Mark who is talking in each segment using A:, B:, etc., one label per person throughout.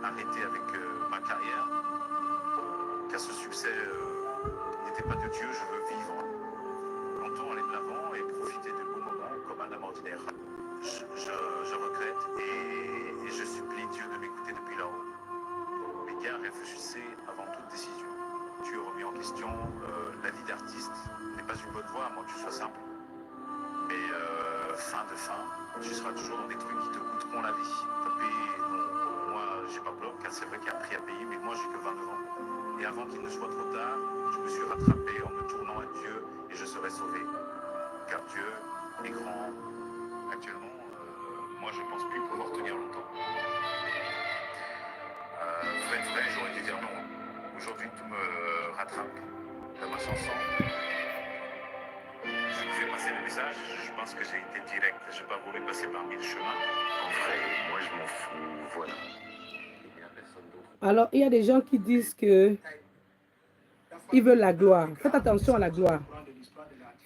A: arrêté avec ma carrière, car ce succès n'était pas de Dieu, je veux vivre longtemps, aller de l'avant et profiter de beaux moments comme un homme ordinaire. Je regrette et je supplie Dieu de m'écouter depuis là-haut. Mais bien, réfléchissez avant toute décision. Tu as remis en question la vie d'artiste n'est pas une bonne voie, à moins que tu sois simple. Mais fin de fin, tu seras toujours dans des trucs qui te coûteront la vie. Non, moi, j'ai pas peur, car c'est vrai qu'il y a un prix à payer, mais moi, j'ai que 29 ans. Et avant qu'il ne soit trop tard, je me suis rattrapé en me tournant à Dieu et je serai sauvé. Car Dieu est grand. Actuellement, moi, je pense plus pouvoir tenir longtemps. Vrai, j'aurais dû dire non. Aujourd'hui, tout me rattrape dans ma chanson. Je vous ai passé le message, je pense que j'ai été direct, je n'ai pas voulu passer par mille chemins. En vrai, moi je m'en fous, voilà. Il n'y a personne d'autre.
B: Alors, il y a des gens qui disent que ils veulent la gloire. Faites attention à la gloire.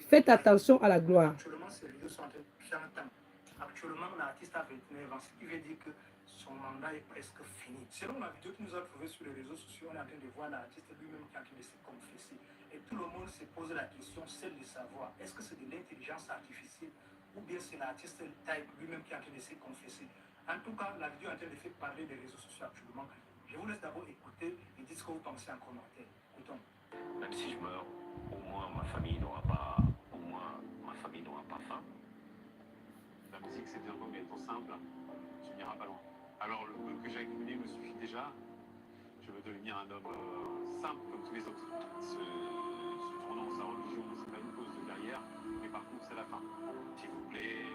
B: Faites attention à la gloire.
C: Actuellement, l'artiste a 29 ans, ce qui veut dire que son mandat est presque fini. Selon la vidéo qui nous a trouvée sur les réseaux sociaux, on est en train de voir l'artiste lui-même qui est en train de se confesser. Et tout le monde se pose la question, celle de savoir, est-ce que c'est de l'intelligence artificielle ou bien c'est l'artiste lui-même qui est en train de se confesser. En tout cas, la vidéo est en train de faire parler des réseaux sociaux actuellement. Je vous laisse d'abord écouter et dites ce que vous pensez en commentaire. Écoutons.
A: Même si je meurs, au moins ma famille n'aura pas faim. La musique, c'est un moment simple, tu n'iras pas loin. Alors le peu que j'ai accumulé me suffit déjà. Je veux devenir un homme simple comme tous les autres. Ce tournant sa religion, c'est pas une cause de carrière, mais par contre c'est la fin. S'il vous plaît,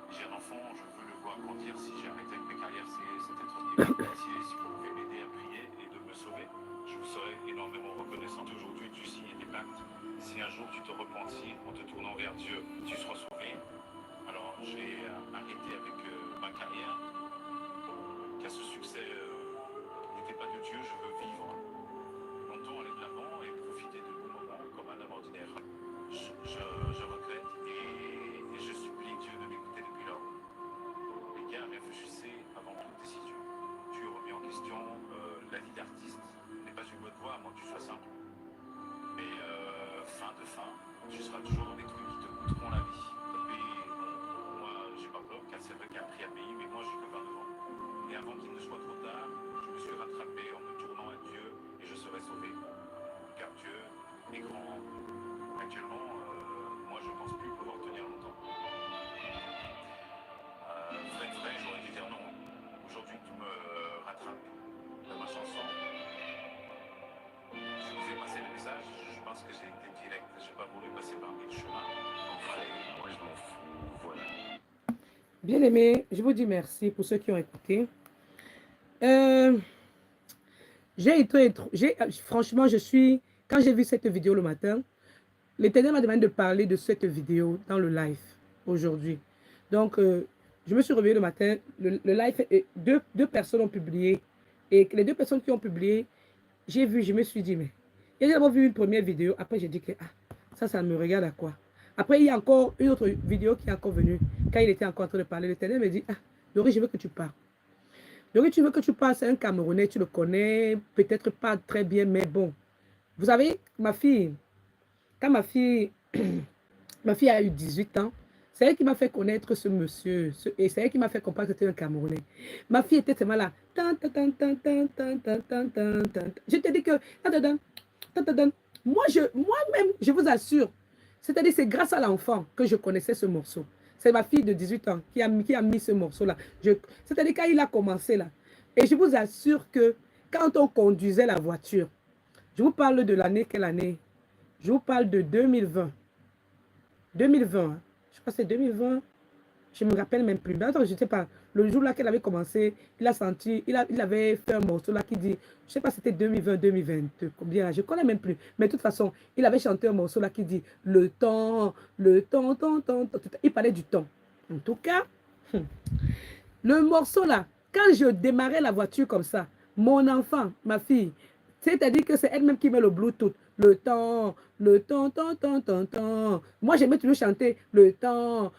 A: j'ai un enfant, je veux le voir grandir. Si j'ai arrêté avec mes carrières, c'est être libre. Si vous pouvez m'aider à prier et de me sauver, je vous serai énormément reconnaissant. Aujourd'hui, tu signes des pactes. Si un jour tu te repentis en te tournant vers Dieu, tu seras sauvé. Alors j'ai arrêté avec ma carrière, car ce succès n'était pas de Dieu, je veux vivre longtemps, aller de l'avant et profiter de beaux moments comme un homme ordinaire. Je regrette et je supplie Dieu de m'écouter depuis là-haut. Les gars, réfléchissez avant toute décision. Tu as remis en question la vie d'artiste n'est pas une bonne voie, à moins que tu sois simple. Mais fin de fin, tu seras toujours dans des trucs qui te coûteront la vie. Moi, j'ai pas peur, car c'est vrai qu'il y a un prix à payer, mais moi, j'ai que 29 ans. Et avant qu'il ne soit trop tard, je me suis rattrapé en me tournant à Dieu et je serai sauvé. Car Dieu est grand. Actuellement, moi, je pense plus pouvoir tenir longtemps. Vrai, j'aurais dû dire non. Aujourd'hui, tout me rattrape dans ma chanson. Je vous ai passé le message, je pense que j'ai été direct, je n'ai pas voulu passer par mille chemins. En vrai, moi je m'en fous, voilà.
B: Bien aimé, je vous dis merci pour ceux qui ont écouté. Franchement, quand j'ai vu cette vidéo le matin, l'Éternel m'a demandé de parler de cette vidéo dans le live aujourd'hui. Donc, je me suis réveillée le matin, le live, deux personnes ont publié. Et les deux personnes qui ont publié, j'ai vu, je me suis dit, mais j'ai d'abord vu une première vidéo, après j'ai dit que ça me regarde à quoi. Après, il y a encore une autre vidéo qui est encore venue, quand il était encore en train de parler, l'Éternel me dit, Laurie, je veux que tu parles. Laurie, tu veux que tu parles, c'est un Camerounais, tu le connais, peut-être pas très bien, mais bon. Vous savez, ma fille, quand ma fille a eu 18 ans, c'est elle qui m'a fait connaître ce monsieur, et c'est elle qui m'a fait comprendre que c'était un Camerounais. Ma fille était tellement là. Je te dis que, moi-même, je vous assure, c'est-à-dire c'est grâce à l'enfant que je connaissais ce morceau. C'est ma fille de 18 ans qui a mis ce morceau-là. C'est-à-dire quand il a commencé là. Et je vous assure que quand on conduisait la voiture, je vous parle de l'année, quelle année? Je vous parle de 2020. 2020, hein. Je crois que c'est 2020. Je ne me rappelle même plus. Mais attends, je ne sais pas. Le jour là qu'elle avait commencé, il a senti, il avait fait un morceau là qui dit, je ne sais pas si c'était 2020, 2022, combien, je ne connais même plus. Mais de toute façon, il avait chanté un morceau là qui dit, le temps. Il parlait du temps. En tout cas, le morceau là, quand je démarrais la voiture comme ça, mon enfant, ma fille, c'est-à-dire que c'est elle-même qui met le Bluetooth. Le temps. Moi, j'aimais toujours chanter le temps.